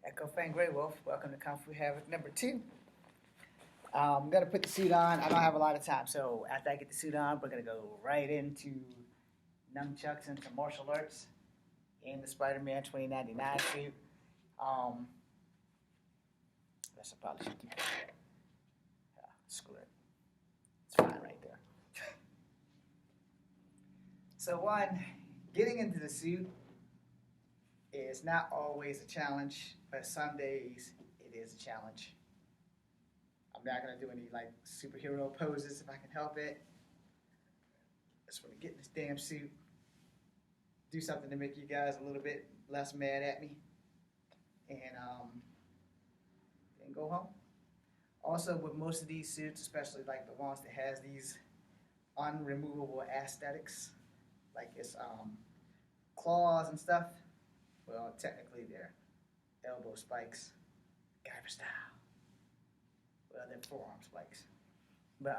Echo Fan Grey Wolf, welcome to Kung Fu Havoc number 2. I'm going to put the suit on. I don't have a lot of time, so after I get the suit on, we're going to go right into nunchucks and some martial arts in the Spider-Man 2099 suit. Guess I probably should keep it. Screw it. It's fine right there. So one, getting into the suit is not always a challenge, but some days it is a challenge. I'm not going to do any like superhero poses if I can help it. I just want to get in this damn suit, do something to make you guys a little bit less mad at me, and then go home. Also, with most of these suits, especially like the ones that has these unremovable aesthetics, like it's claws and stuff, well, technically they're elbow spikes, Guyver style. Well, they're forearm spikes. But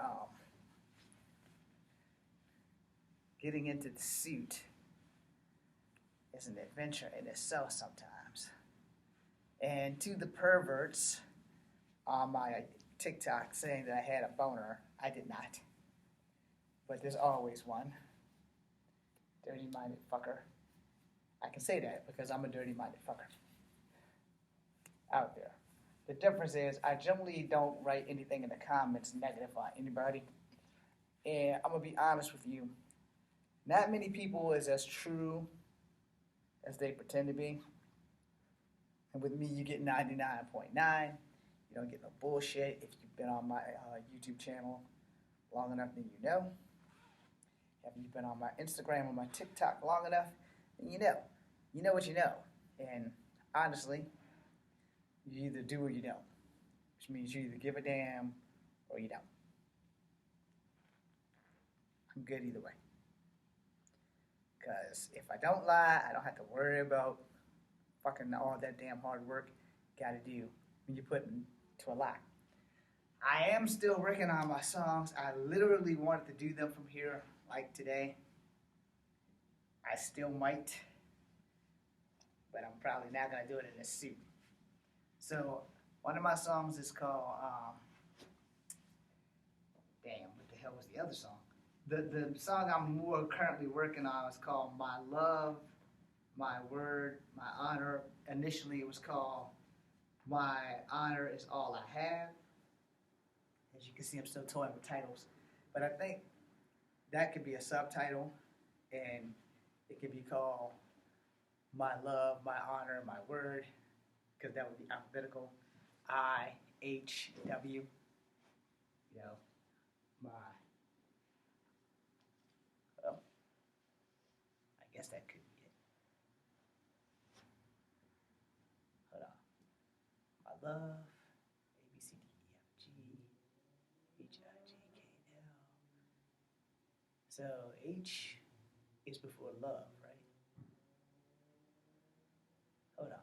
getting into the suit is an adventure in itself sometimes. And to the perverts on my TikTok saying that I had a boner, I did not. But there's always one. Dirty-minded fucker. I can say that because I'm a dirty-minded fucker out there. The difference is I generally don't write anything in the comments negative on anybody. And I'm going to be honest with you. Not many people is as true as they pretend to be. And with me, you get 99.9. You don't get no bullshit. If you've been on my YouTube channel long enough, then you know. If you've been on my Instagram or my TikTok long enough, then you know. You know what you know. And honestly, you either do or you don't. Which means you either give a damn or you don't. I'm good either way. Because if I don't lie, I don't have to worry about fucking all that damn hard work you gotta do when you put into a lie. I am still working on my songs. I literally wanted to do them from here, like today. I still might, but I'm probably not gonna do it in this suit. So one of my songs is called, damn, what the hell was the other song? The song I'm more currently working on is called My Love, My Word, My Honor. Initially it was called My Honor Is All I Have. As you can see, I'm still toying with titles. But I think that could be a subtitle, and it could be called My Love, My Honor, My Word, because that would be alphabetical. IHW. You know, my. Well, I guess that could be it. Hold on. My love. A B C D E F G H I J K L. So H is before love, right? Hold on.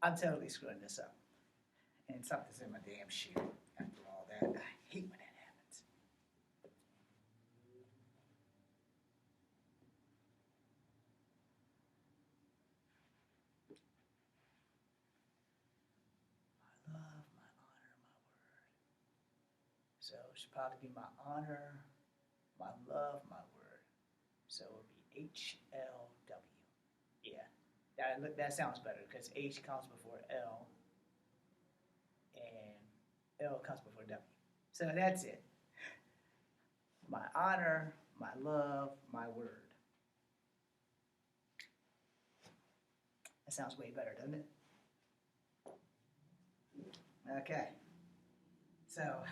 I'm totally screwing this up. And something's in my damn shoe after all that. I hate when that happens. My love, my honor, my word. So it should probably be my honor, my love, my word. So it would be HLW. Yeah, that sounds better because H comes before L and L comes before W. So that's it. My honor, my love, my word. That sounds way better, doesn't it? Okay. So,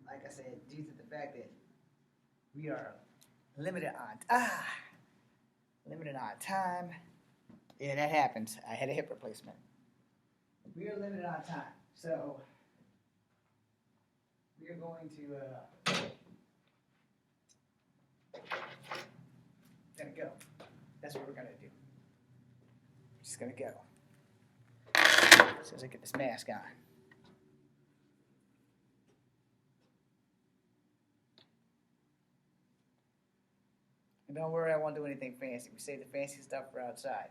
like I said, due to the fact that we are limited on time. Yeah, that happens. I had a hip replacement. We are limited on time, so we are going to gonna go. That's what we're gonna do. Just gonna go. As soon as I get this mask on. And don't worry, I won't do anything fancy. We save the fancy stuff for outside.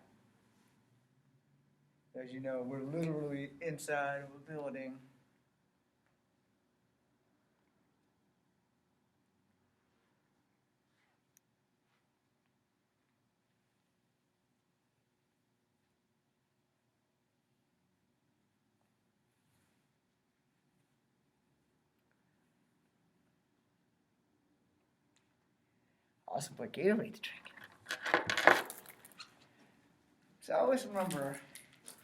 As you know, we're literally inside of a building. Also put Gatorade to drink. So always remember,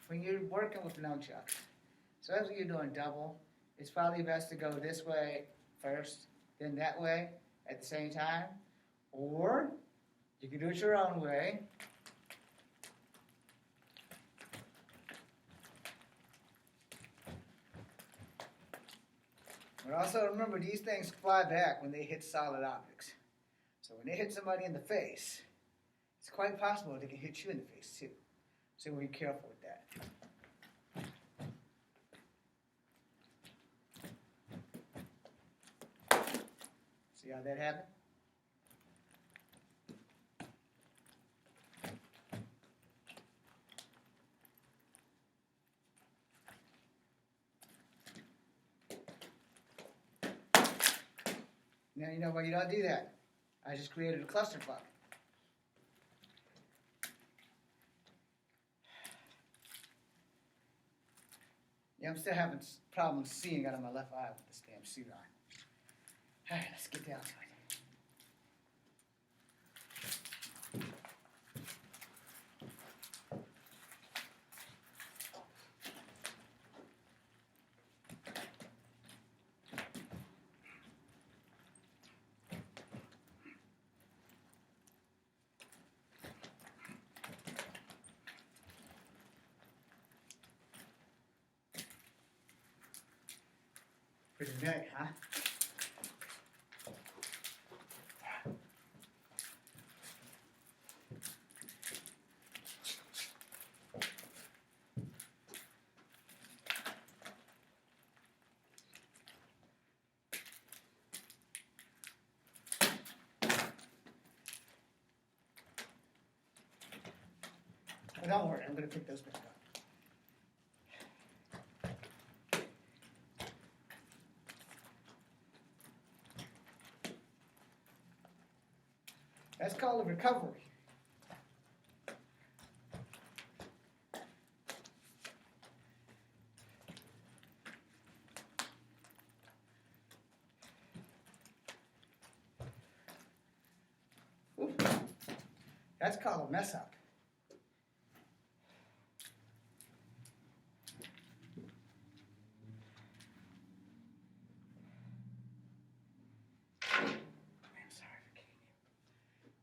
when you're working with nunchucks, especially when you're doing double, it's probably best to go this way first, then that way at the same time. Or you can do it your own way. But also remember, these things fly back when they hit solid objects. So when they hit somebody in the face, it's quite possible they can hit you in the face too. So be careful with that. See how that happened? Now you know why you don't do that. I just created a clusterfuck. Yeah, I'm still having problems seeing out of my left eye with this damn suit on. Alright, let's get down to it. Pretty big, huh? But don't worry, I'm going to pick those back up. That's called a recovery. Ooh. That's called a mess up.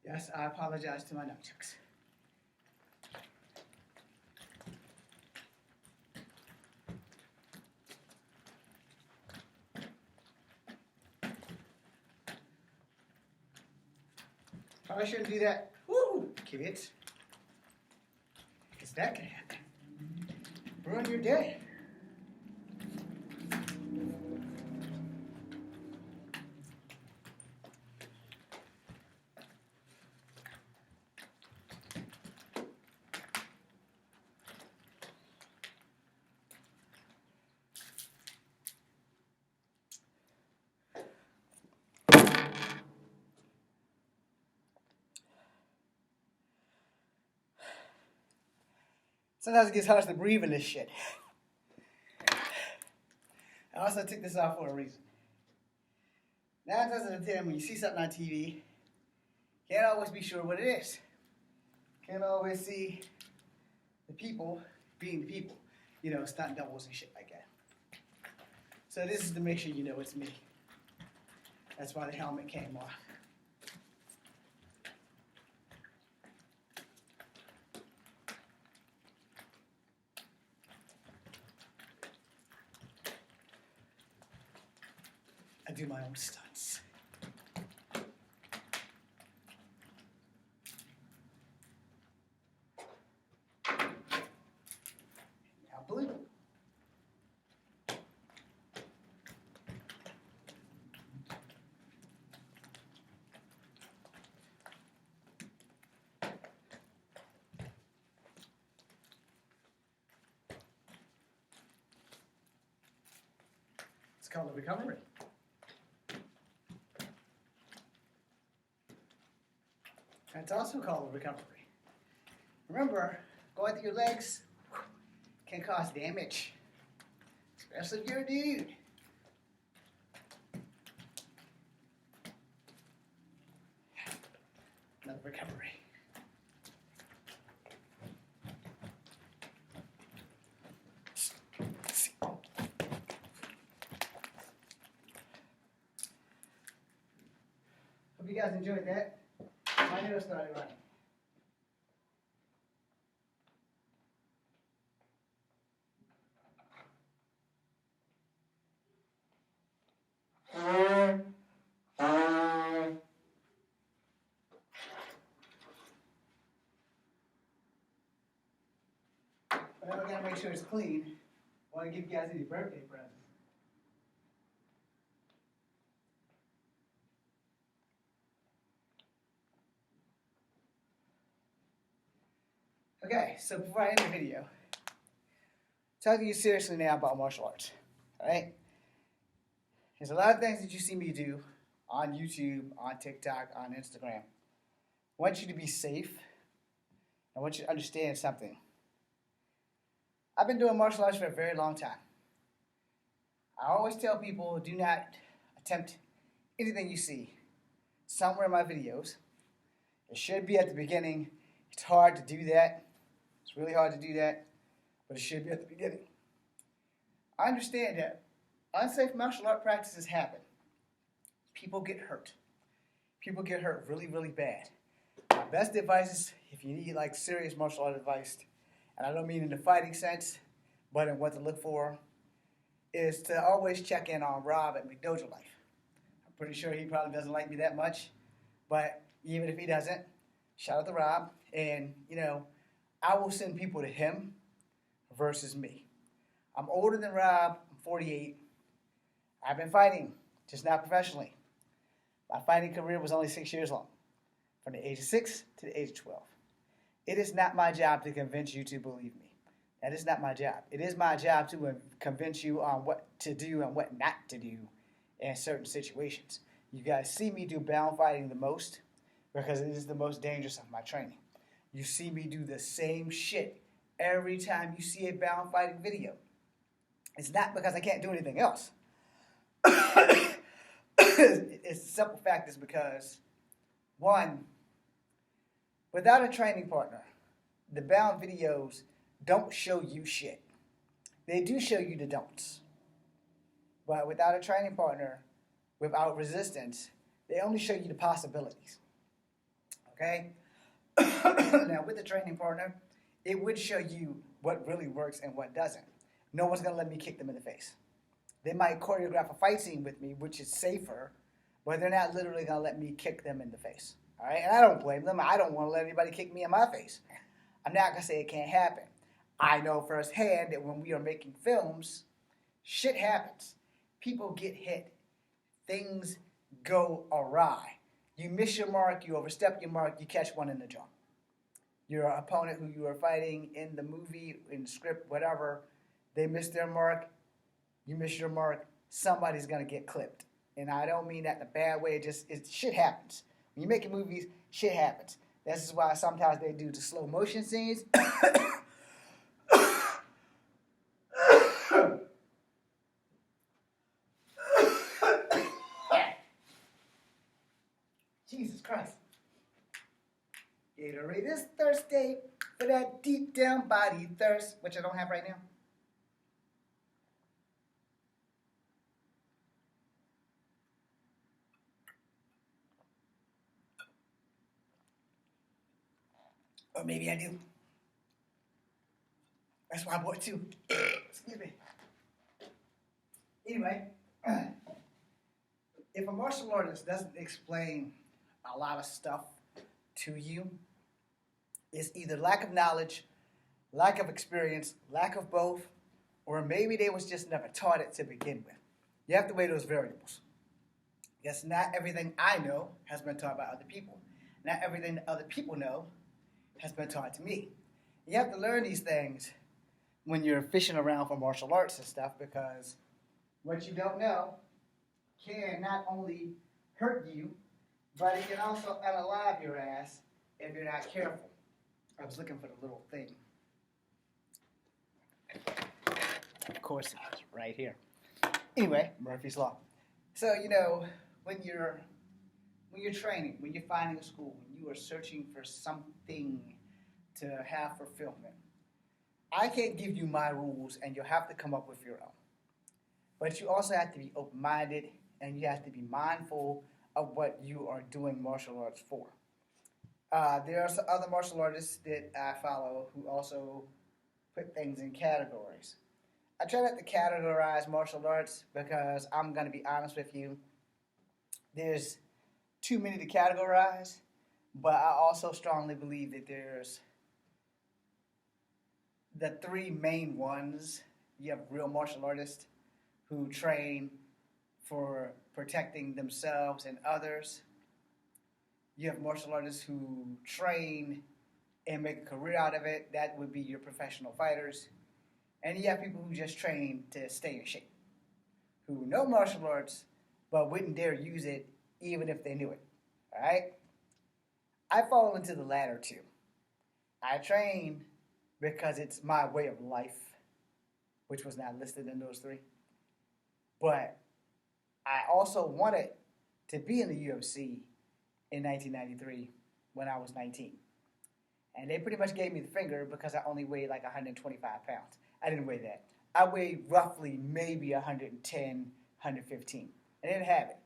Yes, I apologize to my nunchucks. Probably shouldn't do that. Woo, kids. Because that can happen. Ruin your day. Sometimes it gets hard to breathe in this shit. I also took this off for a reason. 9 times out of 10, when you see something on TV, can't always be sure what it is. Can't always see the people being the people. You know, stunt doubles and shit like that. So this is to make sure you know it's me. That's why the helmet came off. I do my own stunts. Now blue. called a recovery. That's also called a recovery. Remember, going through your legs can cause damage, especially if you're a dude. Another recovery. Hope you guys enjoyed that. My nose started running. But I gotta make sure it's clean. I want to give you guys any birthday presents. Okay, so before I end the video, talking to you seriously now about martial arts. Alright? There's a lot of things that you see me do on YouTube, on TikTok, on Instagram. I want you to be safe. I want you to understand something. I've been doing martial arts for a very long time. I always tell people, do not attempt anything you see somewhere in my videos. It should be at the beginning. It's hard to do that. It's really hard to do that, but it should be at the beginning. I understand that unsafe martial art practices happen. People get hurt. People get hurt really, really bad. My best advice is, if you need like serious martial art advice, and I don't mean in the fighting sense, but in what to look for, is to always check in on Rob at McDojo Life. I'm pretty sure he probably doesn't like me that much, but even if he doesn't, shout out to Rob, and I will send people to him versus me. I'm older than Rob. I'm 48. I've been fighting, just not professionally. My fighting career was only 6 years long, from the age of 6 to the age of 12. It is not my job to convince you to believe me. That is not my job. It is my job to convince you on what to do and what not to do in certain situations. You guys see me do bound fighting the most because it is the most dangerous of my training. You see me do the same shit every time you see a bound fighting video. It's not because I can't do anything else. It's the simple fact is because, one, without a training partner, the bound videos don't show you shit. They do show you the don'ts. But without a training partner, without resistance, they only show you the possibilities. Okay? Now, with a training partner, it would show you what really works and what doesn't. No one's going to let me kick them in the face. They might choreograph a fight scene with me, which is safer, but they're not literally going to let me kick them in the face. All right? And I don't blame them. I don't want to let anybody kick me in my face. I'm not going to say it can't happen. I know firsthand that when we are making films, shit happens. People get hit. Things go awry. You miss your mark, you overstep your mark, you catch one in the jaw. Your opponent who you are fighting in the movie, in the script, whatever, they miss their mark, you miss your mark, somebody's going to get clipped. And I don't mean that in a bad way, shit happens. When you're making movies, shit happens. This is why sometimes they do the slow motion scenes. Jesus Christ. Gatorade is thirsty for that deep down body thirst, which I don't have right now. Or maybe I do. That's why I bought two. Excuse me. Anyway, if a martial artist doesn't explain a lot of stuff to you, it's either lack of knowledge, lack of experience, lack of both, or maybe they was just never taught it to begin with. You have to weigh those variables. Yes, not everything I know has been taught by other people. Not everything that other people know has been taught to me. You have to learn these things when you're fishing around for martial arts and stuff, because what you don't know can not only hurt you, but it can also unalive your ass if you're not careful. I was looking for the little thing. Of course it is, right here. Anyway, Murphy's Law. So, when you're training, when you're finding a school, when you are searching for something to have fulfillment, I can't give you my rules, and you'll have to come up with your own. But you also have to be open-minded, and you have to be mindful of what you are doing martial arts for. There are some other martial artists that I follow who also put things in categories. I try not to categorize martial arts because I'm going to be honest with you. There's too many to categorize, but I also strongly believe that there's the three main ones. You have real martial artists who train for protecting themselves and others. You have martial artists who train and make a career out of it. That would be your professional fighters. And you have people who just train to stay in shape, who know martial arts but wouldn't dare use it even if they knew it. All right? I fall into the latter two. I train because it's my way of life, which was not listed in those three. But I also wanted to be in the UFC in 1993 when I was 19. And they pretty much gave me the finger because I only weighed like 125 pounds. I didn't weigh that. I weighed roughly maybe 110, 115. I didn't have it.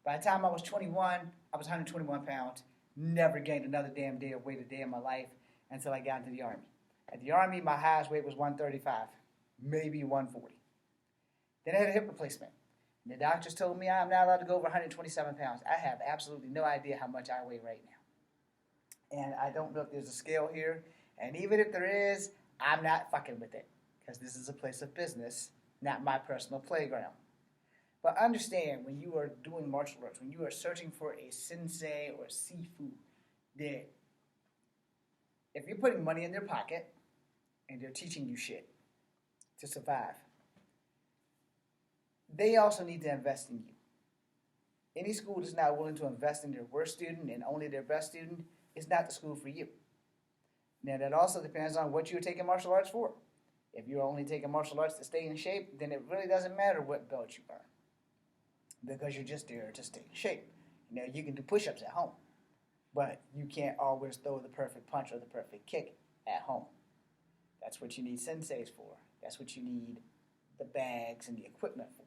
By the time I was 21, I was 121 pounds. Never gained another damn day of weight a day in my life until I got into the Army. At the Army, my highest weight was 135, maybe 140. Then I had a hip replacement. And the doctors told me I'm not allowed to go over 127 pounds. I have absolutely no idea how much I weigh right now. And I don't know if there's a scale here. And even if there is, I'm not fucking with it. Because this is a place of business, not my personal playground. But understand, when you are doing martial arts, when you are searching for a sensei or a sifu, that if you're putting money in their pocket and they're teaching you shit to survive, they also need to invest in you. Any school that's not willing to invest in their worst student and only their best student is not the school for you. Now, that also depends on what you're taking martial arts for. If you're only taking martial arts to stay in shape, then it really doesn't matter what belt you earn, because you're just there to stay in shape. You can do push-ups at home, but you can't always throw the perfect punch or the perfect kick at home. That's what you need senseis for. That's what you need the bags and the equipment for,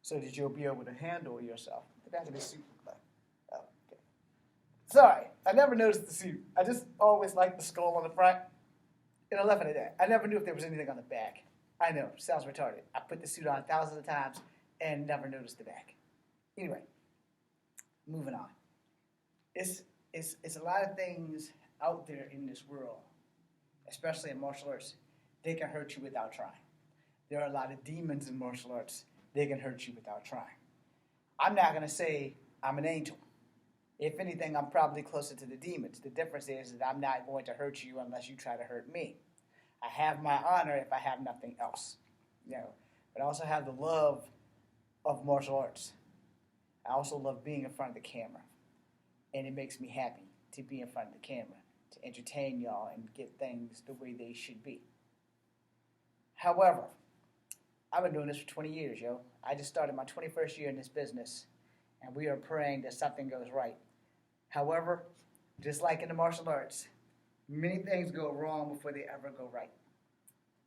so that you'll be able to handle yourself. The back of the suit look like. Oh, okay. Sorry, I never noticed the suit. I just always liked the skull on the front. And I left it at that. I never knew if there was anything on the back. I know, sounds retarded. I put the suit on thousands of times and never noticed the back. Anyway, moving on. It's a lot of things out there in this world, especially in martial arts. They can hurt you without trying. There are a lot of demons in martial arts. They can hurt you without trying. I'm not going to say I'm an angel. If anything, I'm probably closer to the demons. The difference is that I'm not going to hurt you unless you try to hurt me. I have my honor if I have nothing else. But I also have the love of martial arts. I also love being in front of the camera. And it makes me happy to be in front of the camera, to entertain y'all and get things the way they should be. However, I've been doing this for 20 years, yo. I just started my 21st year in this business, and we are praying that something goes right. However, just like in the martial arts, many things go wrong before they ever go right.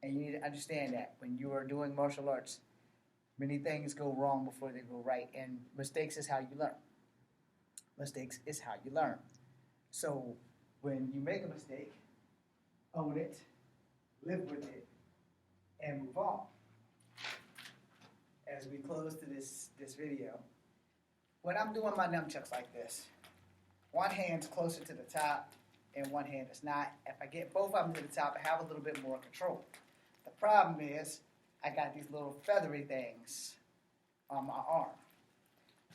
And you need to understand that when you are doing martial arts, many things go wrong before they go right, and mistakes is how you learn. Mistakes is how you learn. So when you make a mistake, own it, live with it, and move on. As we close to this video, when I'm doing my nunchucks like this, one hand's closer to the top and one hand is not. If I get both of them to the top, I have a little bit more control. The problem is I got these little feathery things on my arm.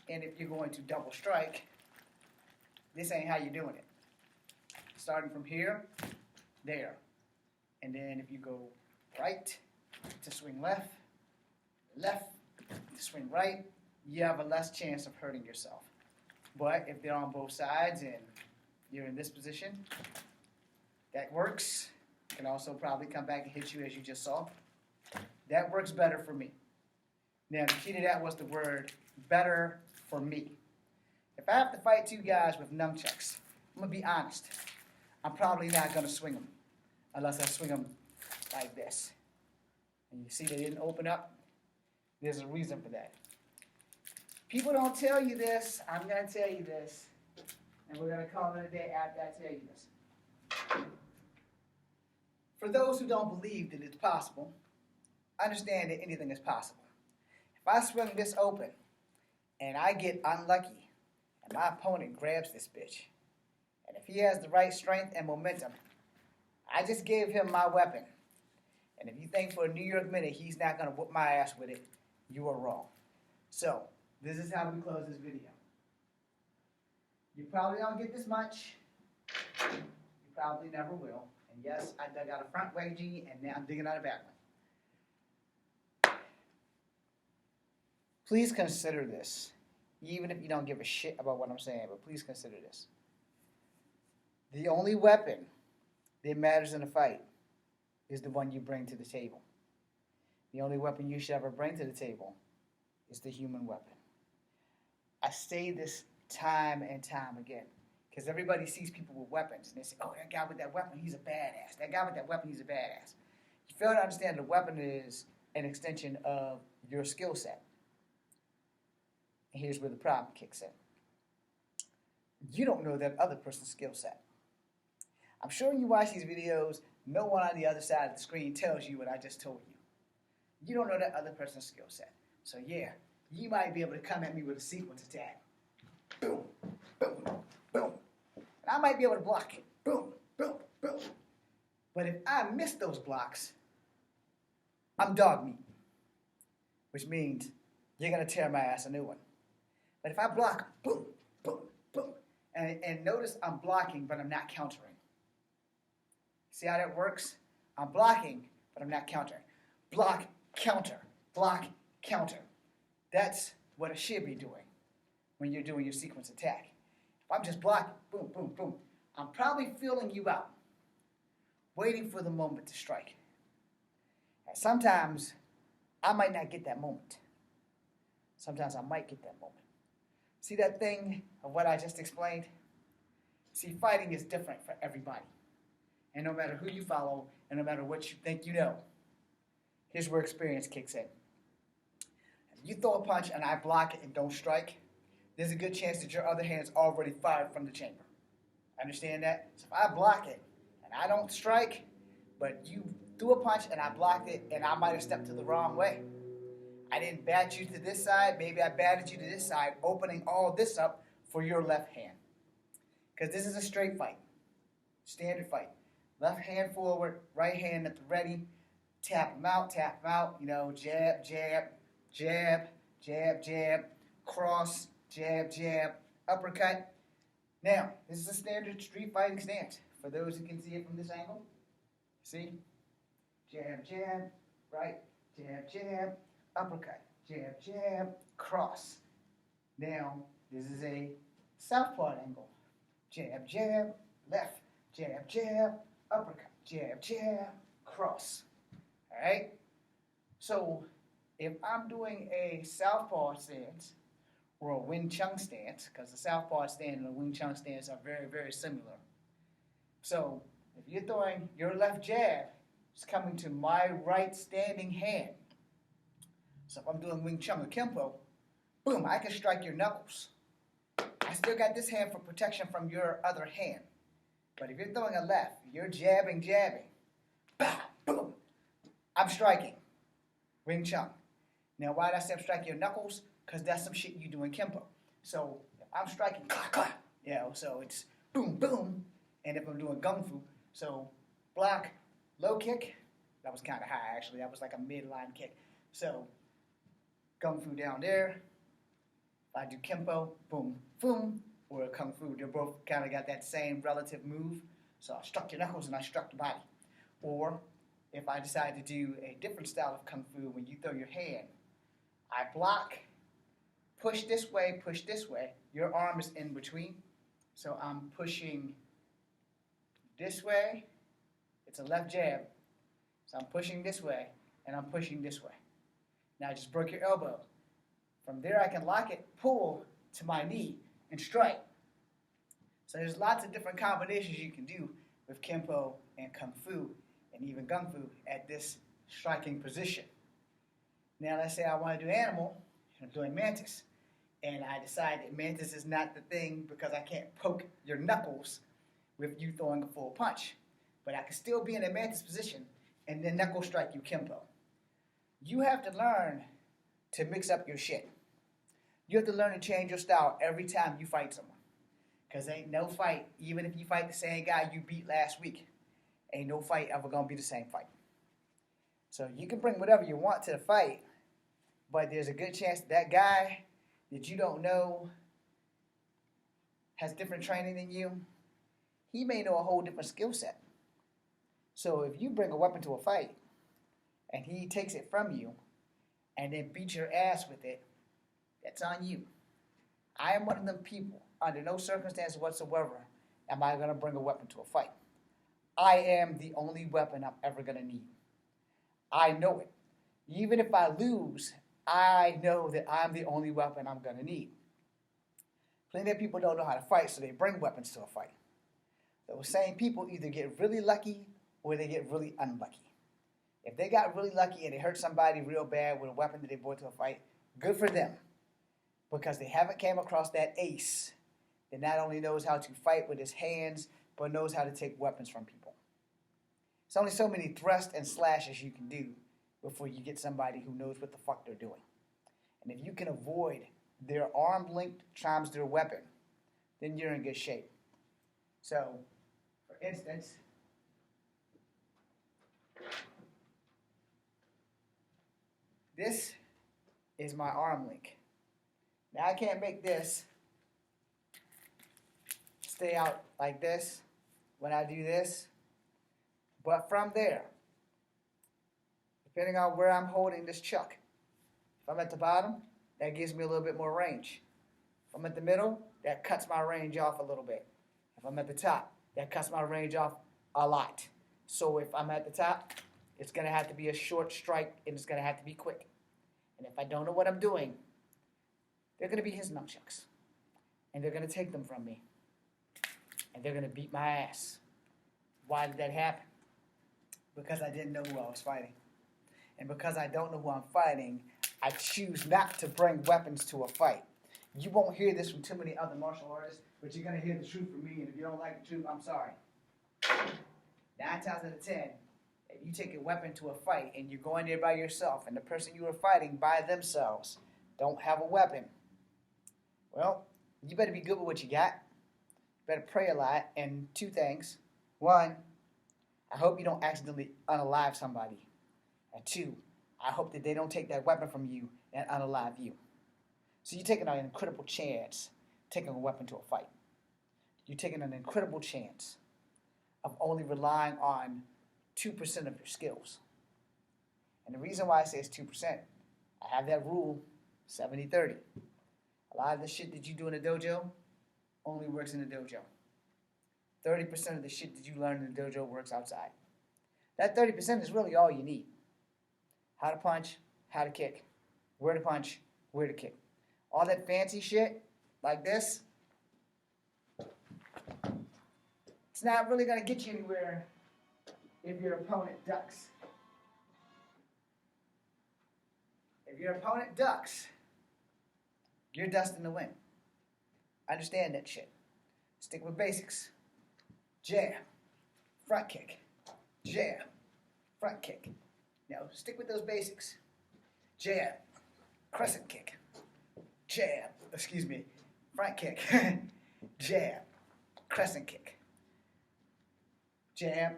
And if you're going to double strike, this ain't how you're doing it. Starting from here, there. And then if you go right to swing left, left to swing right, you have a less chance of hurting yourself. But if they're on both sides and you're in this position, that works. Can also probably come back and hit you as you just saw. That works better for me. Now, the key to that was the word better for me. If I have to fight two guys with nunchucks, I'm going to be honest. I'm probably not going to swing them unless I swing them like this. And you see they didn't open up? There's a reason for that. People don't tell you this. I'm going to tell you this. And we're going to call it a day after I tell you this. For those who don't believe that it's possible, understand that anything is possible. If I swing this open and I get unlucky and my opponent grabs this bitch, and if he has the right strength and momentum, I just gave him my weapon. And if you think for a New York minute he's not going to whoop my ass with it, you are wrong. So, this is how we close this video. You probably don't get this much. You probably never will. And yes, I dug out a front wedgie, and now I'm digging out a back one. Please consider this, even if you don't give a shit about what I'm saying, but please consider this. The only weapon that matters in a fight is the one you bring to the table. The only weapon you should ever bring to the table is the human weapon. I say this time and time again. Because everybody sees people with weapons, and they say, oh, that guy with that weapon, he's a badass. That guy with that weapon, he's a badass. You fail to understand the weapon is an extension of your skill set. And here's where the problem kicks in. You don't know that other person's skill set. I'm sure when you watch these videos, no one on the other side of the screen tells you what I just told you. You don't know that other person's skill set. So yeah, you might be able to come at me with a sequence attack. Boom, boom, boom. And I might be able to block it. Boom, boom, boom. But if I miss those blocks, I'm dog meat. Which means you're going to tear my ass a new one. But if I block, boom, boom, boom. And notice I'm blocking, but I'm not countering. See how that works? I'm blocking, but I'm not countering. Block, counter. Block, counter. That's what I should be doing when you're doing your sequence attack. If I'm just blocking, boom, boom, boom, I'm probably feeling you out, waiting for the moment to strike. And sometimes I might not get that moment. Sometimes I might get that moment. See that thing of what I just explained? See, fighting is different for everybody. And no matter who you follow, and no matter what you think you know, here's where experience kicks in. If you throw a punch and I block it and don't strike, there's a good chance that your other hand's already fired from the chamber. Understand that? So if I block it and I don't strike, but you threw a punch and I blocked it and I might have stepped to the wrong way. I didn't bat you to this side. Maybe I batted you to this side, opening all this up for your left hand. Because this is a straight fight. Standard fight. Left hand forward, right hand at the ready. Tap them out, you know, jab, jab, jab, jab, jab, cross, jab, jab, uppercut. Now, this is a standard street fighting stance. For those who can see it from this angle, see? Jab, jab, right, jab, jab, uppercut, jab, jab, cross. Now, this is a southpaw angle. Jab, jab, left, jab, jab, uppercut, jab, jab, cross. All right? So, if I'm doing a southpaw stance or a Wing Chun stance, because the southpaw stance and the Wing Chun stance are very, very similar. So, if you're throwing your left jab, it's coming to my right standing hand. So if I'm doing Wing Chun or Kempo, boom, I can strike your knuckles. I still got this hand for protection from your other hand. But if you're throwing a left, you're jabbing, bah, boom, I'm striking. Wing Chun. Now, why did I say I'm striking your knuckles? Because that's some shit you do in Kempo. So, if I'm striking, you know, so it's boom, boom. And if I'm doing Kung Fu, so block, low kick. That was kind of high, actually. That was like a midline kick. So, Kung Fu down there. If I do Kempo, boom, boom, or Kung Fu, they're both kind of got that same relative move. So I struck your knuckles and I struck the body. Or if I decide to do a different style of Kung Fu, when you throw your hand, I block, push this way, push this way. Your arm is in between. So I'm pushing this way. It's a left jab. So I'm pushing this way, and I'm pushing this way. Now I just broke your elbow. From there I can lock it, pull to my knee, and strike. So there's lots of different combinations you can do with Kempo and Kung Fu, and even Gung Fu at this striking position. Now let's say I want to do animal, and I'm doing mantis, and I decide that mantis is not the thing because I can't poke your knuckles with you throwing a full punch. But I can still be in a mantis position and then knuckle strike you Kempo. You have to learn to mix up your shit. You have to learn to change your style every time you fight someone. Because ain't no fight, even if you fight the same guy you beat last week, ain't no fight ever going to be the same fight. So you can bring whatever you want to the fight, but there's a good chance that guy that you don't know has different training than you. He may know a whole different skill set. So if you bring a weapon to a fight and he takes it from you and then beats your ass with it, that's on you. I am one of them people, under no circumstance whatsoever am I going to bring a weapon to a fight. I am the only weapon I'm ever going to need. I know it. Even if I lose, I know that I'm the only weapon I'm going to need. Plenty of people don't know how to fight, so they bring weapons to a fight. Those same people either get really lucky or they get really unlucky. If they got really lucky and they hurt somebody real bad with a weapon that they brought to a fight, good for them. Because they haven't came across that ace that not only knows how to fight with his hands, but knows how to take weapons from people. There's only so many thrusts and slashes you can do before you get somebody who knows what the fuck they're doing. And if you can avoid their arm length times their weapon, then you're in good shape. So, for instance, this is my arm length. Now I can't make this stay out like this when I do this, but from there, depending on where I'm holding this chuck, if I'm at the bottom, that gives me a little bit more range. If I'm at the middle, that cuts my range off a little bit. If I'm at the top, that cuts my range off a lot. So if I'm at the top, it's going to have to be a short strike and it's going to have to be quick. And if I don't know what I'm doing, they're going to be his nunchucks. And they're going to take them from me. And they're going to beat my ass. Why did that happen? Because I didn't know who I was fighting. And because I don't know who I'm fighting, I choose not to bring weapons to a fight. You won't hear this from too many other martial artists, but you're going to hear the truth from me. And if you don't like the truth, I'm sorry. 9 times out of 10, if you take a weapon to a fight and you're going there by yourself and the person you are fighting by themselves don't have a weapon, well, you better be good with what you got. You better pray a lot. And 2 things. 1, I hope you don't accidentally unalive somebody. And 2, I hope that they don't take that weapon from you and unalive you. So you're taking an incredible chance taking a weapon to a fight. You're taking an incredible chance of only relying on 2% of your skills. And the reason why I say it's 2%, I have that rule, 70-30. A lot of the shit that you do in the dojo only works in the dojo. 30% of the shit that you learn in the dojo works outside. That 30% is really all you need. How to punch, how to kick, where to punch, where to kick. All that fancy shit, like this, it's not really going to get you anywhere if your opponent ducks. If your opponent ducks, you're destined to win. Understand that shit. Stick with basics. Jab, front kick, jab, front kick. Now, stick with those basics. Jab, crescent kick, front kick, jab, crescent kick, jab,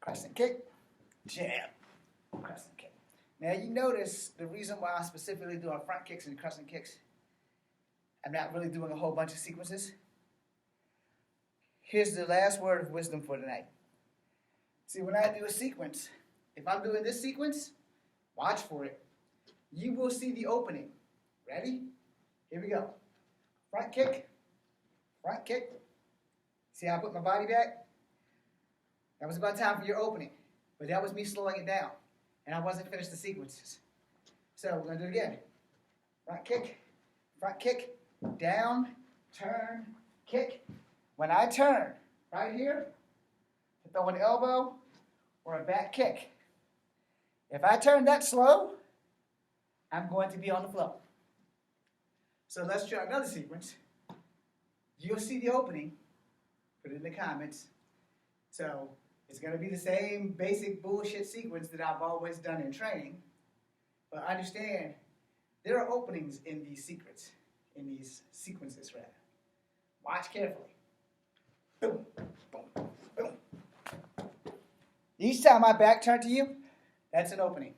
crescent kick, jab, crescent kick. Now, you notice the reason why I'm specifically doing front kicks and crescent kicks, I'm not really doing a whole bunch of sequences. Here's the last word of wisdom for tonight. See, when I do a sequence, if I'm doing this sequence, watch for it. you will see the opening. Ready? Here we go. Front kick, front kick. See how I put my body back? That was about time for your opening, but that was me slowing it down, and I wasn't finished the sequences. So we're going to do it again. Front kick, down, turn, kick. When I turn right here to throw an elbow or a back kick, if I turn that slow, I'm going to be on the floor. So let's try another sequence. You'll see the opening. Put it in the comments. So it's going to be the same basic bullshit sequence that I've always done in training. But understand, there are openings in these sequences, rather. Watch carefully. Boom, boom, boom. Each time my back turned to you, that's an opening.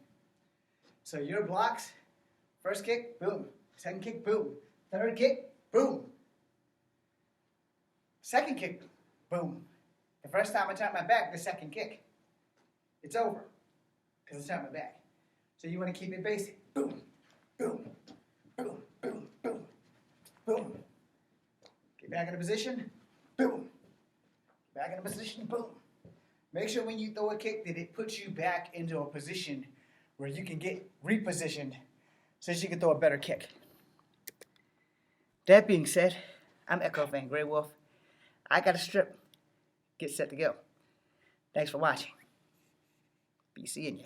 So your blocks, first kick, boom. Second kick, boom. Third kick, boom. Second kick, boom. The first time I turn my back, the second kick, it's over because I turned my back. So you want to keep it basic. Boom, boom, boom, boom, boom, boom. Get back in a position, boom. Back in a position, boom. Make sure when you throw a kick that it puts you back into a position where you can get repositioned so that you can throw a better kick. That being said, I'm Echo Van Grey Wolf. I got a strip. Get set to go. Thanks for watching. Be seeing you.